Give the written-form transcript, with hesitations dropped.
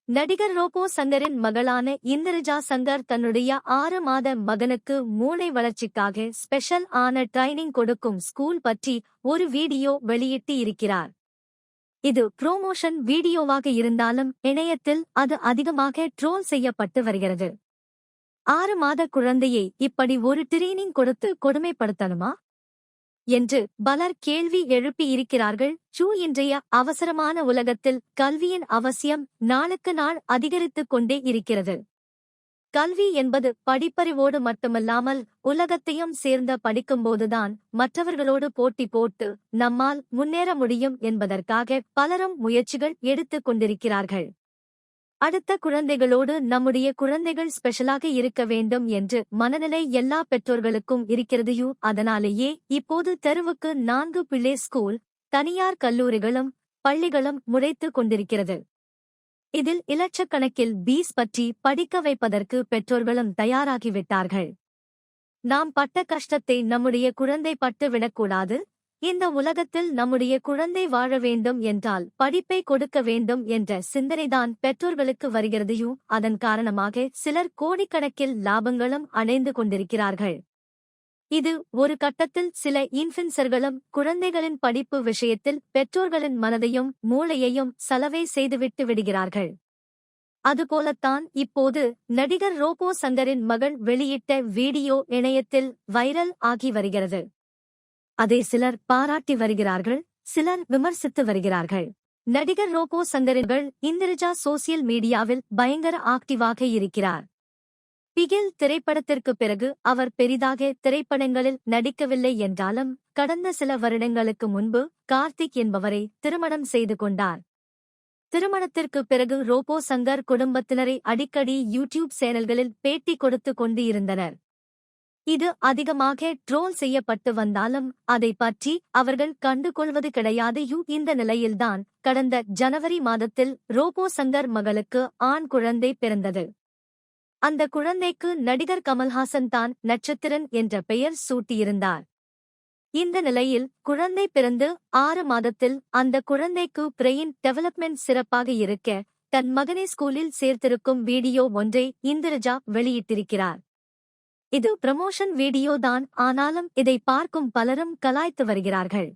நடிகர் ரோபோ சங்கரின் மகளான இந்திரஜா சங்கர் தன்னுடைய 6 மாத மகனுக்கு மூளை வளர்ச்சிக்காக ஸ்பெஷல் ஆன ட்ரைனிங் கொடுக்கும் ஸ்கூல் பற்றி ஒரு வீடியோ வெளியிட்டு இருக்கிறார். இது புரோமோஷன் வீடியோவாக இருந்தாலும் இணையத்தில் அது அதிகமாக ட்ரோல் செய்யப்பட்டு வருகிறது. 6 மாத குழந்தையை இப்படி ஒரு ட்ரெய்னிங் கொடுத்து கொடுமைப்படுத்தணுமா என்று பலர் கேள்வி எழுப்பி இருக்கிறார்கள். இன்றைய அவசரமான உலகத்தில் கல்வியின் அவசியம் நாளுக்கு நாள் அதிகரித்துக் கொண்டே இருக்கிறது. கல்வி என்பது படிப்பறிவோடு மட்டுமல்லாமல் உலகத்தையும் சேர்ந்த படிக்கும்போதுதான் மற்றவர்களோடு போட்டி போட்டு நம்மால் முன்னேற முடியும் என்பதற்காக பலரும் முயற்சிகள் எடுத்துக் கொண்டிருக்கிறார்கள். அடுத்த குழந்தைகளோடு நம்முடைய குழந்தைகள் ஸ்பெஷலாக இருக்க வேண்டும் என்று மனநிலை எல்லா பெற்றோர்களுக்கும் இருக்கிறதையோ. அதனாலேயே இப்போது தெருவுக்கு 4 பிள்ளை ஸ்கூல், தனியார் கல்லூரிகளும் பள்ளிகளும் முளைத்துக் கொண்டிருக்கிறது. இதில் இலட்சக்கணக்கில் பீஸ் பற்றி படிக்க வைப்பதற்கு பெற்றோர்களும் தயாராகிவிட்டார்கள். நாம் பட்ட கஷ்டத்தை நம்முடைய குழந்தை பட்டு விடக்கூடாது. இந்த உலகத்தில் நம்முடைய குழந்தை வாழ வேண்டும் என்றால் படிப்பை கொடுக்க வேண்டும் என்ற சிந்தனைதான் பெற்றோர்களுக்கு வருகிறதையோ. அதன் காரணமாக சிலர் கோடிக்கணக்கில் லாபங்களும் அடைந்து கொண்டிருக்கிறார்கள். இது ஒரு கட்டத்தில் சில இன்ஃபுளுசர்களும் குழந்தைகளின் படிப்பு விஷயத்தில் பெற்றோர்களின் மனதையும் மூளையையும் சலவை செய்துவிட்டு விடுகிறார்கள். அதுபோலத்தான் இப்போது நடிகர் ரோபோ சங்கரின் மகள் வெளியிட்ட வீடியோ இணையத்தில் வைரல் ஆகி வருகிறது. அதை சிலர் பாராட்டி வருகிறார்கள், சிலர் விமர்சித்து வருகிறார்கள். நடிகர் ரோபோ சங்கரின் மகள் இந்திரஜா சோசியல் மீடியாவில் பயங்கர ஆக்டிவாக இருக்கிறார். பிகில் திரைப்படத்திற்கு பிறகு அவர் பெரிதாக திரைப்படங்களில் நடிக்கவில்லை என்றாலும் கடந்த சில வருடங்களுக்கு முன்பு கார்த்திக் என்பவரை திருமணம் செய்து கொண்டார். திருமணத்திற்கு பிறகு ரோபோ சங்கர் குடும்பத்தினரை அடிக்கடி யூடியூப் சேனல்களில் பேட்டி கொடுத்து கொண்டு இருந்தனர். இது அதிகமாக ட்ரோல் செய்யப்பட்டு வந்தாலும் அதை பற்றி அவர்கள் கண்டுகொள்வது கிடையாது. இந்த நிலையில்தான் கடந்த ஜனவரி மாதத்தில் ரோபோ சங்கர் மகளுக்கு ஆண் குழந்தை பிறந்தது. அந்த குழந்தைக்கு நடிகர் கமல்ஹாசன் தான் நட்சத்திரன் என்ற பெயர் சூட்டியிருந்தார். இந்த நிலையில் குழந்தை பிறந்து 6 மாதத்தில் அந்த குழந்தைக்கு பிரெயின் டெவலப்மெண்ட் சிறப்பாக இருக்க தன் மகனை ஸ்கூலில் சேர்த்திருக்கும் வீடியோ ஒன்றை இந்திரஜா வெளியிட்டிருக்கிறார். இது ப்ரமோஷன் வீடியோ தான், ஆனாலும் இதை பார்க்கும் பலரும் கலாய்த்து வருகிறார்கள்.